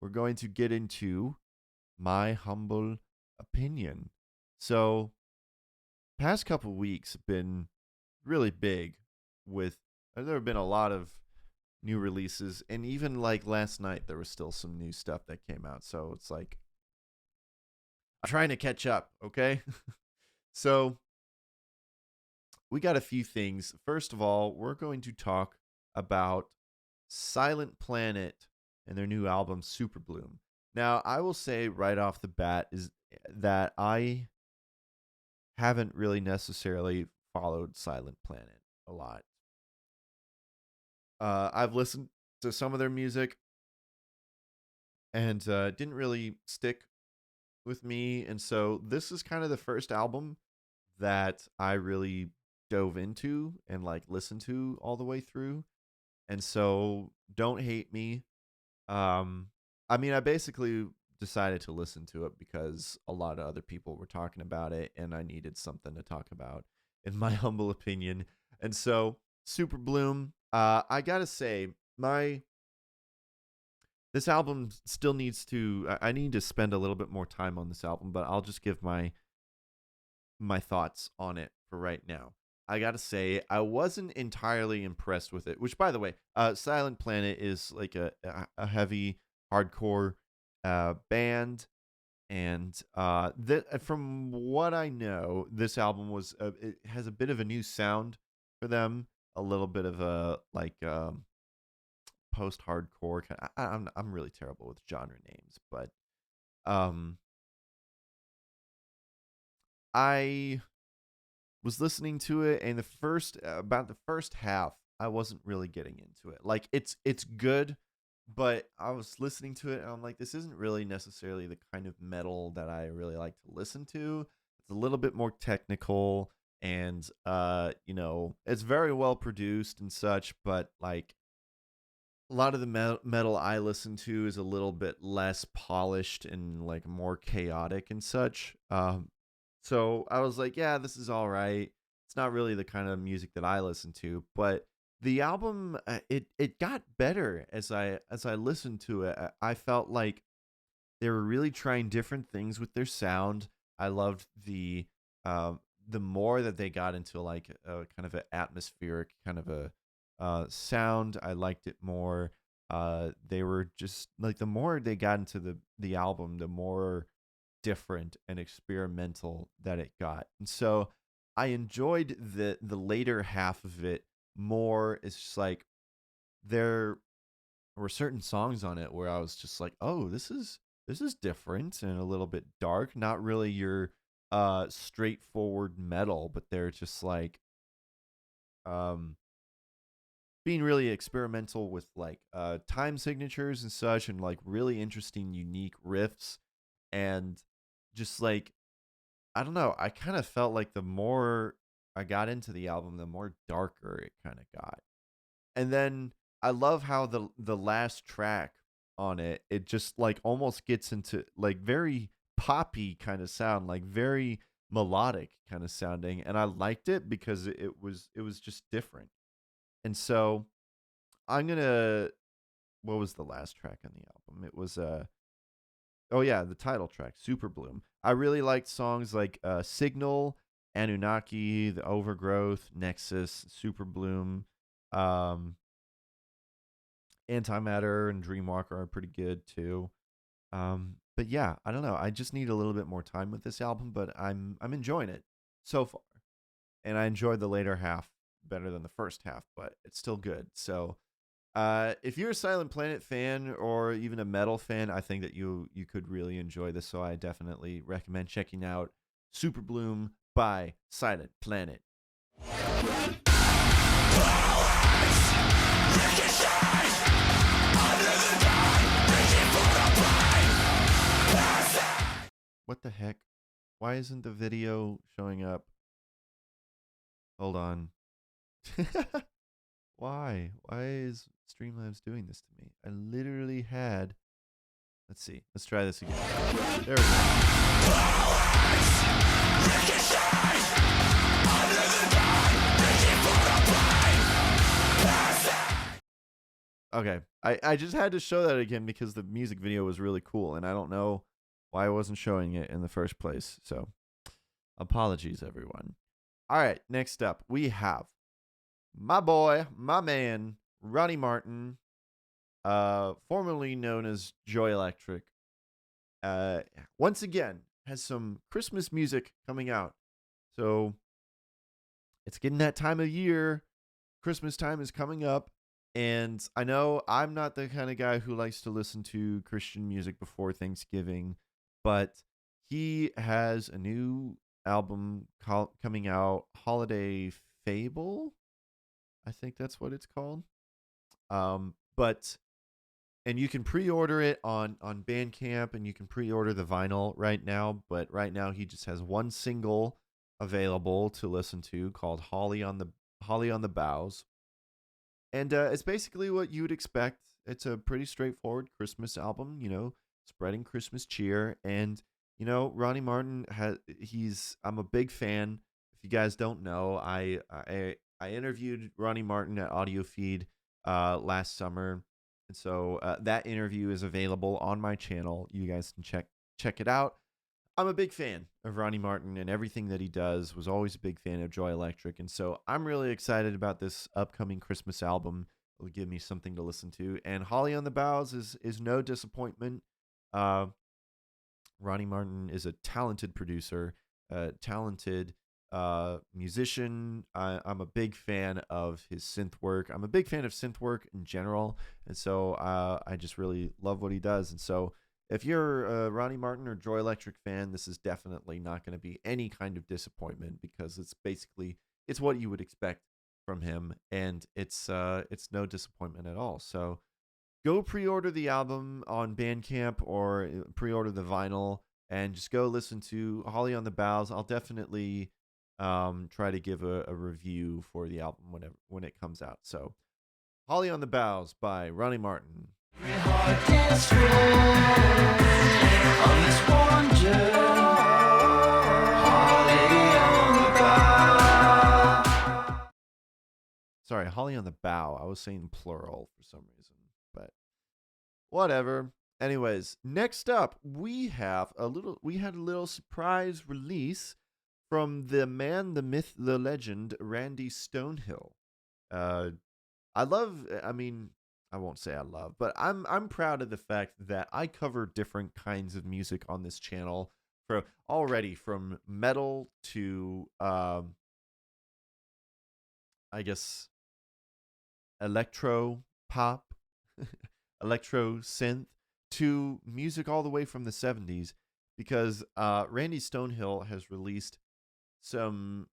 we're going to get into my humble opinion. So, past couple weeks have been really big with there have been a lot of new releases, and even like last night there was still some new stuff that came out. So it's like I'm trying to catch up, okay? So we got a few things. First of all, we're going to talk about Silent Planet and their new album SUPERBLOOM. Now, I will say right off the bat is that I haven't really necessarily followed Silent Planet a lot. I've listened to some of their music and didn't really stick with me. And so this is kind of the first album that I really dove into and like listened to all the way through. And so don't hate me. I mean, I basically decided to listen to it because a lot of other people were talking about it and I needed something to talk about, in my humble opinion. And so SUPERBLOOM, I gotta say, this album still needs to. I need to spend a little bit more time on this album, but I'll just give my thoughts on it for right now. I gotta say, I wasn't entirely impressed with it. Which, by the way, Silent Planet is like a heavy hardcore band, and from what I know, this album was it has a bit of a new sound for them, a little bit of a like post-hardcore. I'm really terrible with genre names, but I was listening to it, and about the first half, I wasn't really getting into it. Like it's good, but I was listening to it, and I'm like, this isn't really necessarily the kind of metal that I really like to listen to. It's a little bit more technical, and it's very well produced and such, but like a lot of the metal I listen to is a little bit less polished and like more chaotic and such. So I was like, yeah, this is all right. It's not really the kind of music that I listen to, but the album it got better as I listened to it. I felt like they were really trying different things with their sound. I loved the more that they got into like a kind of an atmospheric kind of a sound. I liked it more. They were just like the more they got into the album, the more different and experimental that it got. And so I enjoyed the later half of it more. It's just like there were certain songs on it where I was just like, oh, this is different and a little bit dark. Not really your straightforward metal, but they're just like being really experimental with like time signatures and such, and like really interesting unique riffs. And just like, I don't know, I kind of felt like the more I got into the album, the more darker it kind of got. And then I love how the last track on it just like almost gets into like very poppy kind of sound, like very melodic kind of sounding, and I liked it because it was just different. And so I'm gonna what was the last track on the album? It was oh yeah, the title track, SUPERBLOOM. I really liked songs like Signal, Anunnaki, The Overgrowth, Nexus, SUPERBLOOM, Antimatter and Dreamwalker are pretty good too. But yeah, I don't know. I just need a little bit more time with this album, but I'm enjoying it so far. And I enjoyed the later half better than the first half, but it's still good. So if you're a Silent Planet fan or even a metal fan, I think that you could really enjoy this. So I definitely recommend checking out SUPERBLOOM by Silent Planet. What the heck? Why isn't the video showing up? Hold on. Why? Why is Streamlabs doing this to me? I literally had... Let's see. Let's try this again. There we go. Okay. I just had to show that again because the music video was really cool, and I don't know why I wasn't showing it in the first place. So apologies, everyone. All right, next up, we have my boy, my man, Ronnie Martin, formerly known as Joy Electric. Uh, Once again, has some Christmas music coming out. So it's getting that time of year. Christmas time is coming up. And I know I'm not the kind of guy who likes to listen to Christian music before Thanksgiving, but he has a new album coming out, Holiday Fable. I think that's what it's called. But and you can pre-order it on Bandcamp, and you can pre-order the vinyl right now. But right now, he just has one single available to listen to called Holly on the Boughs, and it's basically what you would expect. It's a pretty straightforward Christmas album, spreading Christmas cheer. And Ronnie Martin I'm a big fan. If you guys don't know, I interviewed Ronnie Martin at Audio Feed last summer, and so that interview is available on my channel. You guys can check it out. I'm a big fan of Ronnie Martin, and everything that he does. Was always a big fan of Joy Electric, and so I'm really excited about this upcoming Christmas album. It'll give me something to listen to, and Holly on the Boughs is no disappointment. Uh, Ronnie Martin is a talented producer, talented musician. I'm a big fan of his synth work. I'm a big fan of synth work in general, and so I just really love what he does. And so, if you're a Ronnie Martin or Joy Electric fan, this is definitely not going to be any kind of disappointment, because it's what you would expect from him, and it's no disappointment at all. So go pre-order the album on Bandcamp, or pre-order the vinyl, and just go listen to Holly on the Boughs. I'll definitely try to give a review for the album when it comes out. So Holly on the Boughs by Ronnie Martin. Sorry, Holly on the Bough. I was saying plural for some reason, but whatever. Anyways, next up we had a little surprise release from the man, the myth, the legend, Randy Stonehill. Uh, I mean, I won't say I love, but I'm proud of the fact that I cover different kinds of music on this channel, from metal to I guess electro pop, electro synth, to music all the way from the 70s, because Randy Stonehill has released some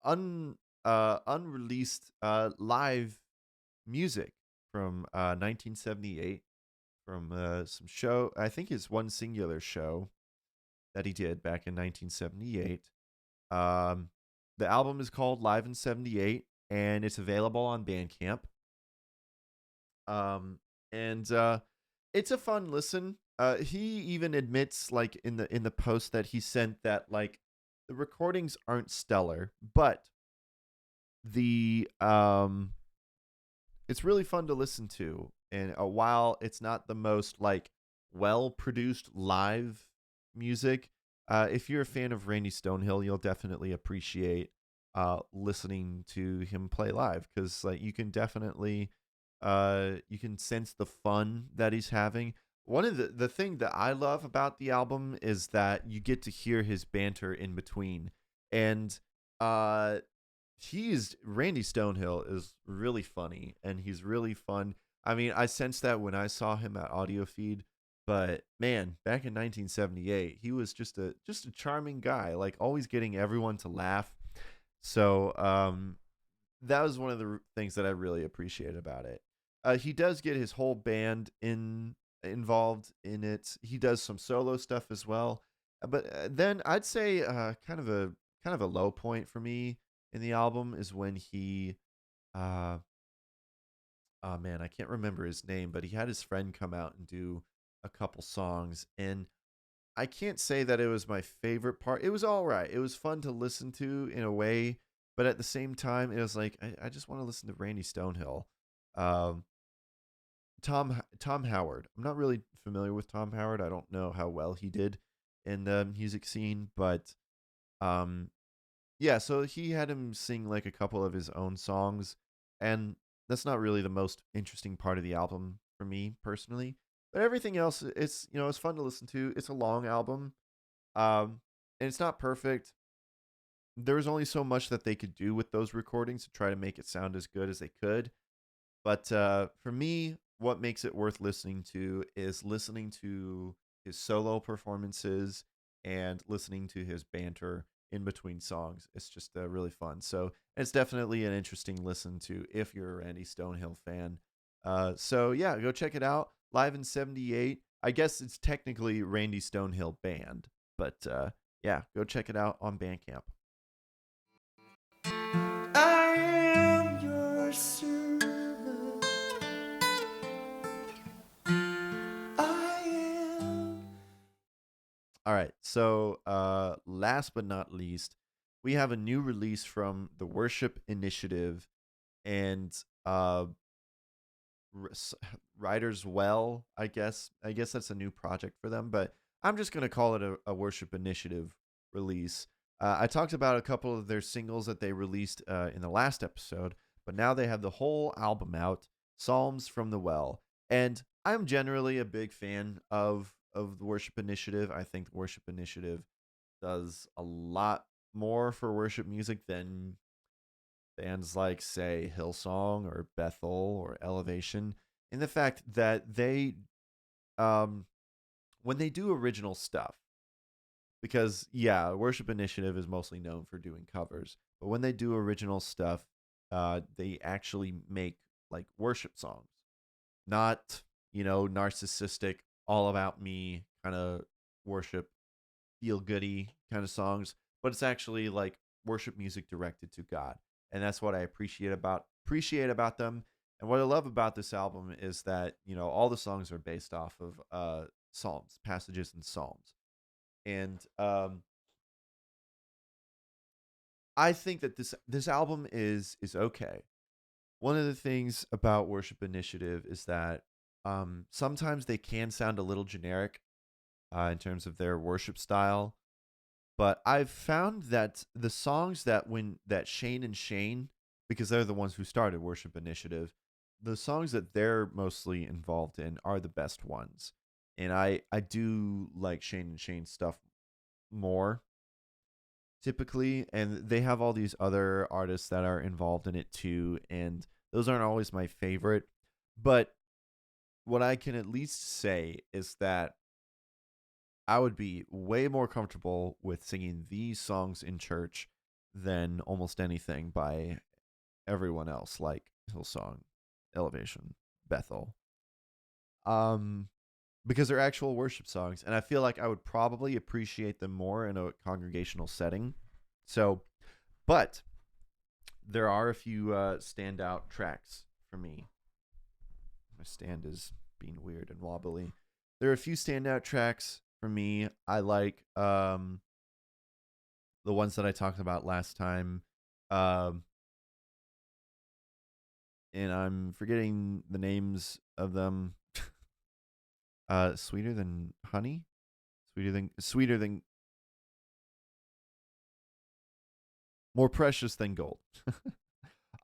unreleased live music from 1978, from some show. I think it's one singular show that he did back in 1978. The album is called Live in 78, and it's available on Bandcamp. And It's a fun listen. He even admits, like, in the post that he sent, that like the recordings aren't stellar, but the it's really fun to listen to. And while it's not the most like well produced live music, if you're a fan of Randy Stonehill, you'll definitely appreciate listening to him play live, because like you can definitely you can sense the fun that he's having. One of the thing that I love about the album is that you get to hear his banter in between, and uh Randy Stonehill is really funny, and he's really fun. I mean, I sensed that when I saw him at Audio Feed, but man, back in 1978, he was just a charming guy, like always getting everyone to laugh. So, that was one of the things that I really appreciate about it. He does get his whole band involved in it. He does some solo stuff as well. But then I'd say kind of a low point for me in the album is when he uh oh man, I can't remember his name, but he had his friend come out and do a couple songs, and I can't say that it was my favorite part. It was all right. It was fun to listen to in a way, but at the same time, it was like I just want to listen to Randy Stonehill. Um, Tom Howard. I'm not really familiar with Tom Howard. I don't know how well he did in the music scene, but um yeah, so he had him sing like a couple of his own songs, and that's not really the most interesting part of the album for me personally. But everything else, it's fun to listen to. It's a long album, and it's not perfect. There was only so much that they could do with those recordings to try to make it sound as good as they could. But for me, what makes it worth listening to is listening to his solo performances and listening to his banter in between songs. It's just really fun. So it's definitely an interesting listen to if you're a Randy Stonehill fan. So yeah, go check it out. Live in '78. I guess it's technically Randy Stonehill Band, but yeah, go check it out on Bandcamp. I am your servant. I am. All right. So, last but not least, we have a new release from the Worship Initiative and Writers Well. I guess that's a new project for them, but I'm just gonna call it a Worship Initiative release. I talked about a couple of their singles that they released in the last episode, but now they have the whole album out, Psalms from the Well, and I'm generally a big fan of the Worship Initiative. I think the Worship Initiative does a lot more for worship music than bands like, say, Hillsong or Bethel or Elevation, in the fact that um, when they do original stuff, because, yeah, Worship Initiative is mostly known for doing covers, but when they do original stuff, they actually make like worship songs, not, narcissistic, all about me kind of worship feel goody kind of songs, but it's actually like worship music directed to God. And that's what I appreciate about them. And what I love about this album is that, all the songs are based off of psalms, passages in psalms. And I think that this album is okay. One of the things about Worship Initiative is that sometimes they can sound a little generic in terms of their worship style. But I've found that the songs that Shane and Shane, because they're the ones who started Worship Initiative, the songs that they're mostly involved in are the best ones. And I do like Shane and Shane stuff more typically, and they have all these other artists that are involved in it too, and those aren't always my favorite. But what I can at least say is that I would be way more comfortable with singing these songs in church than almost anything by everyone else, like Hillsong, Elevation, Bethel. Um, because they're actual worship songs, and I feel like I would probably appreciate them more in a congregational setting. So, but there are a few standout tracks for me. My stand is being weird and wobbly. There are a few standout tracks for me. I like the ones that I talked about last time. Um, and I'm forgetting the names of them. Sweeter than honey, sweeter than more precious than gold.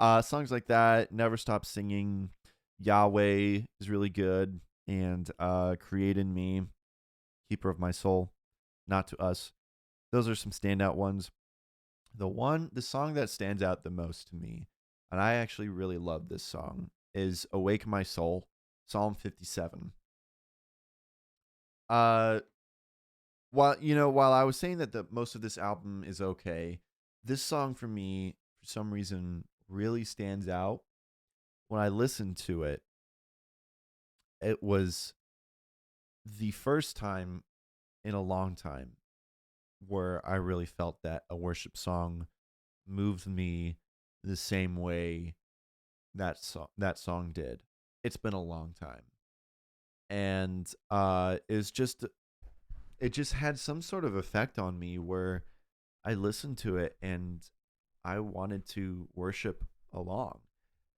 Songs like that. Never Stop Singing. Yahweh is really good, and Create in Me, Keeper of My Soul, Not to Us. Those are some standout ones. The song that stands out the most to me, and I actually really love this song, is Awake My Soul, Psalm 57. Uh while I was saying that the most of this album is okay, this song for me for some reason really stands out. When I listened to it, it was the first time in a long time where I really felt that a worship song moved me the same way that song did. It's been a long time. And it just had some sort of effect on me where I listened to it and I wanted to worship along.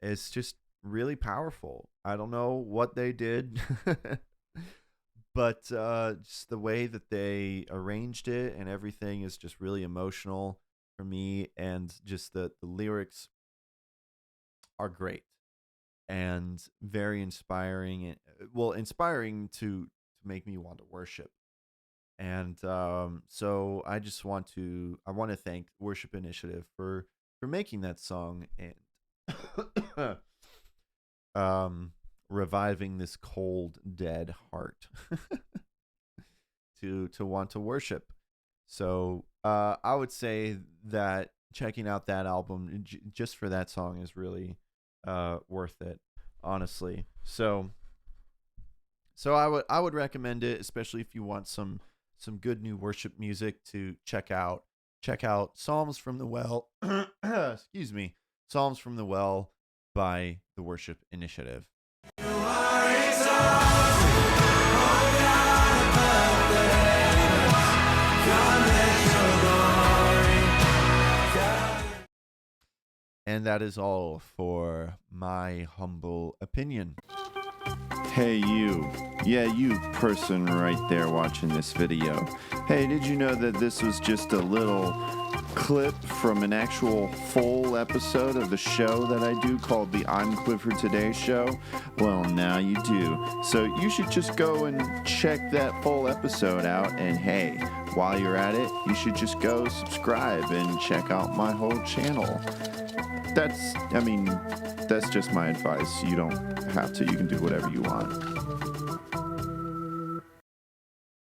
It's just really powerful. I don't know what they did, but just the way that they arranged it and everything is just really emotional for me, and just the lyrics are great and very inspiring, and well, inspiring to make me want to worship. And so I want to thank Worship Initiative for making that song and reviving this cold dead heart to want to worship. So I would say that checking out that album just for that song is really worth it, honestly. So I would recommend it, especially if you want some good new worship music to check out. Check out Psalms from the Well. Excuse me, Psalms from the Well by the Worship Initiative. And that is all for my humble opinion. Hey you. Yeah, you person right there watching this video. Hey, did you know that this was just a little clip from an actual full episode of the show that I do called the I'm Clifford Today Show? Well, now you do. So you should just go and check that full episode out, and hey, while you're at it, you should just go subscribe and check out my whole channel. That's just my advice. You don't have to. You can do whatever you want.